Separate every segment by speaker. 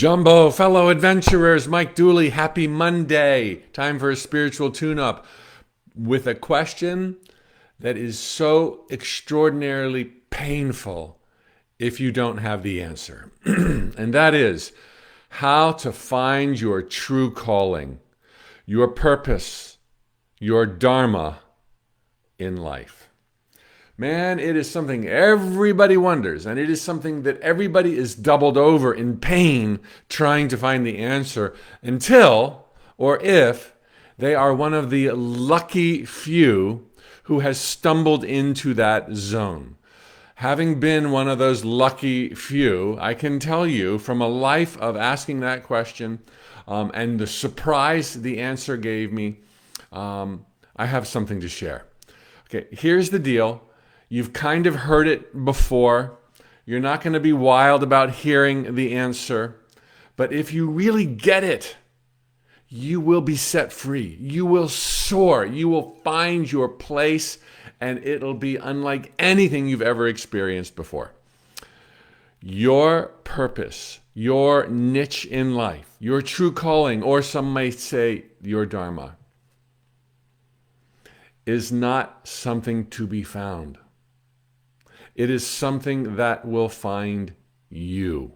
Speaker 1: Jumbo, fellow adventurers, Mike Dooley, happy Monday. Time for a spiritual tune-up with a question that is so extraordinarily painful if you don't have the answer. And that is how to find your true calling, your purpose, your dharma in life. Man, it is something everybody wonders, and it is something that everybody is doubled over in pain trying to find the answer until, or if, they are one of the lucky few who has stumbled into that zone. Having been one of those lucky few, I can tell you from a life of asking that question and the surprise the answer gave me, I have something to share. Okay, here's the deal. You've kind of heard it before. You're not going to be wild about hearing the answer. But if you really get it, you will be set free. You will soar. You will find your place, and it'll be unlike anything you've ever experienced before. Your purpose, your niche in life, your true calling, or some might say your dharma, is not something to be found. It is something that will find you.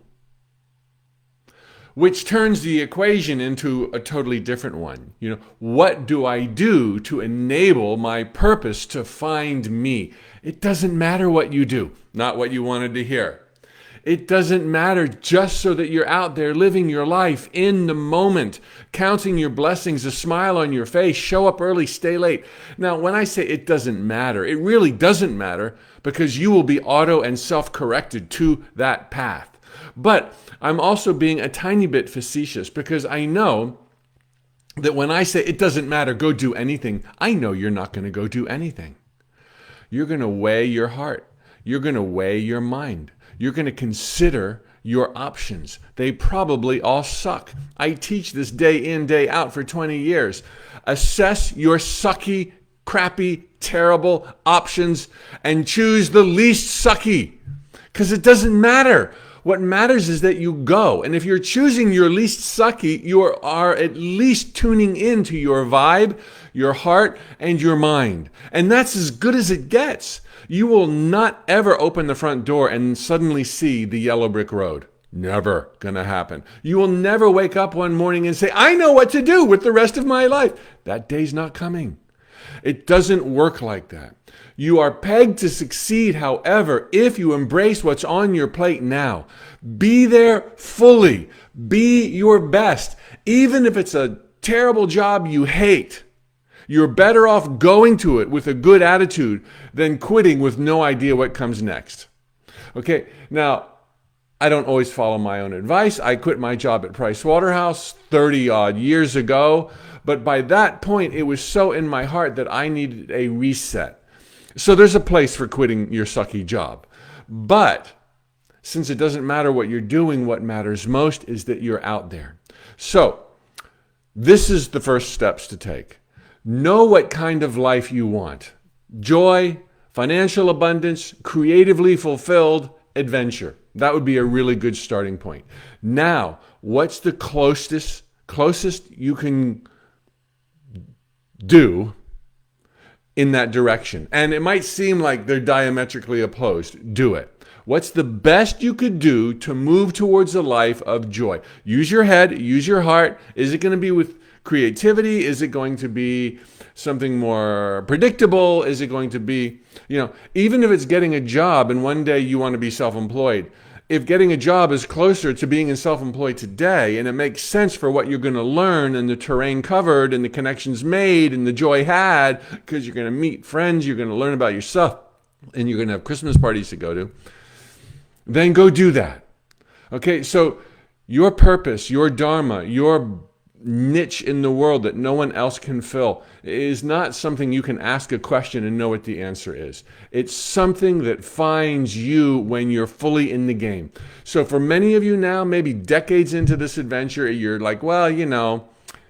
Speaker 1: Which turns the equation into a totally different one. What do I do to enable my purpose to find me? It doesn't matter what you do, not what you wanted to hear. It doesn't matter, just so that you're out there living your life in the moment, counting your blessings, a smile on your face, show up early, stay late. Now, when I say it doesn't matter, it really doesn't matter, because you will be auto and self-corrected to that path. But I'm also being a tiny bit facetious, because I know that when I say it doesn't matter, go do anything, I know you're not going to go do anything. You're going to weigh your heart. You're going to weigh your mind. You're going to consider your options. They probably all suck. I teach this day in, day out for 20 years. Assess your sucky, crappy, terrible options and choose the least sucky. Because it doesn't matter. What matters is that you go. And if you're choosing your least sucky, you are at least tuning into your vibe, your heart, and your mind. And that's as good as it gets. You will not ever open the front door and suddenly see the yellow brick road. Never gonna happen. You will never wake up one morning and say, I know what to do with the rest of my life. That day's not coming. It doesn't work like that. You are pegged to succeed, however, if you embrace what's on your plate now. Be there fully. Be your best. Even if it's a terrible job you hate, you're better off going to it with a good attitude than quitting with no idea what comes next. Okay, now, I don't always follow my own advice. I quit my job at Price Waterhouse 30 odd years ago, but by that point, it was so in my heart that I needed a reset. So there's a place for quitting your sucky job. But since it doesn't matter what you're doing, what matters most is that you're out there. So this is the first steps to take. Know what kind of life you want. Joy, financial abundance, creatively fulfilled, adventure. That would be a really good starting point. Now, what's the closest you can do in that direction? And it might seem like they're diametrically opposed. Do it. What's the best you could do to move towards a life of joy? Use your head, use your heart. Is it going to be with creativity? Is it going to be something more predictable? Is it going to be, even if it's getting a job and one day you want to be self-employed, if getting a job is closer to being self-employed today and it makes sense for what you're going to learn and the terrain covered and the connections made and the joy had, because you're going to meet friends, you're going to learn about yourself, and you're going to have Christmas parties to go to, then go do that. Okay, so your purpose, your dharma, your niche in the world that no one else can fill is not something you can ask a question and know what the answer is. It's something that finds you when you're fully in the game. So for many of you now, maybe decades into this adventure, you're like, well,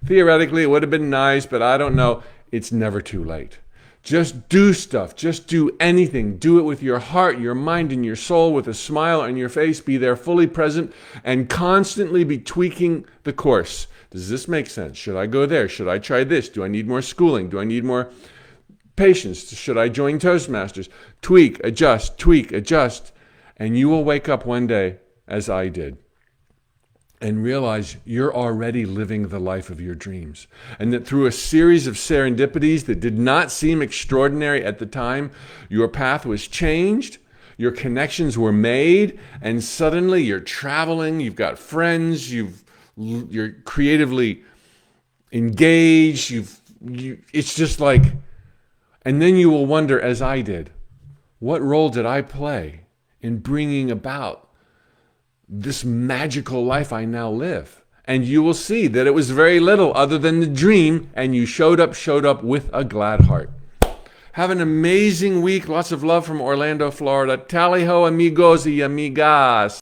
Speaker 1: theoretically it would have been nice, but I don't know. It's never too late. Just do stuff. Just do anything. Do it with your heart, your mind, and your soul, with a smile on your face. Be there fully present and constantly be tweaking the course. Does this make sense? Should I go there? Should I try this? Do I need more schooling? Do I need more patience? Should I join Toastmasters? Tweak, adjust. And you will wake up one day, as I did, and realize you're already living the life of your dreams. And that through a series of serendipities that did not seem extraordinary at the time, your path was changed, your connections were made, and suddenly you're traveling, you've got friends, you're creatively engaged, it's just like, and then you will wonder, as I did, what role did I play in bringing about this magical life I now live? And you will see that it was very little other than the dream, and you showed up with a glad heart. Have an amazing week. Lots of love from Orlando, Florida. Tally ho, amigos y amigas.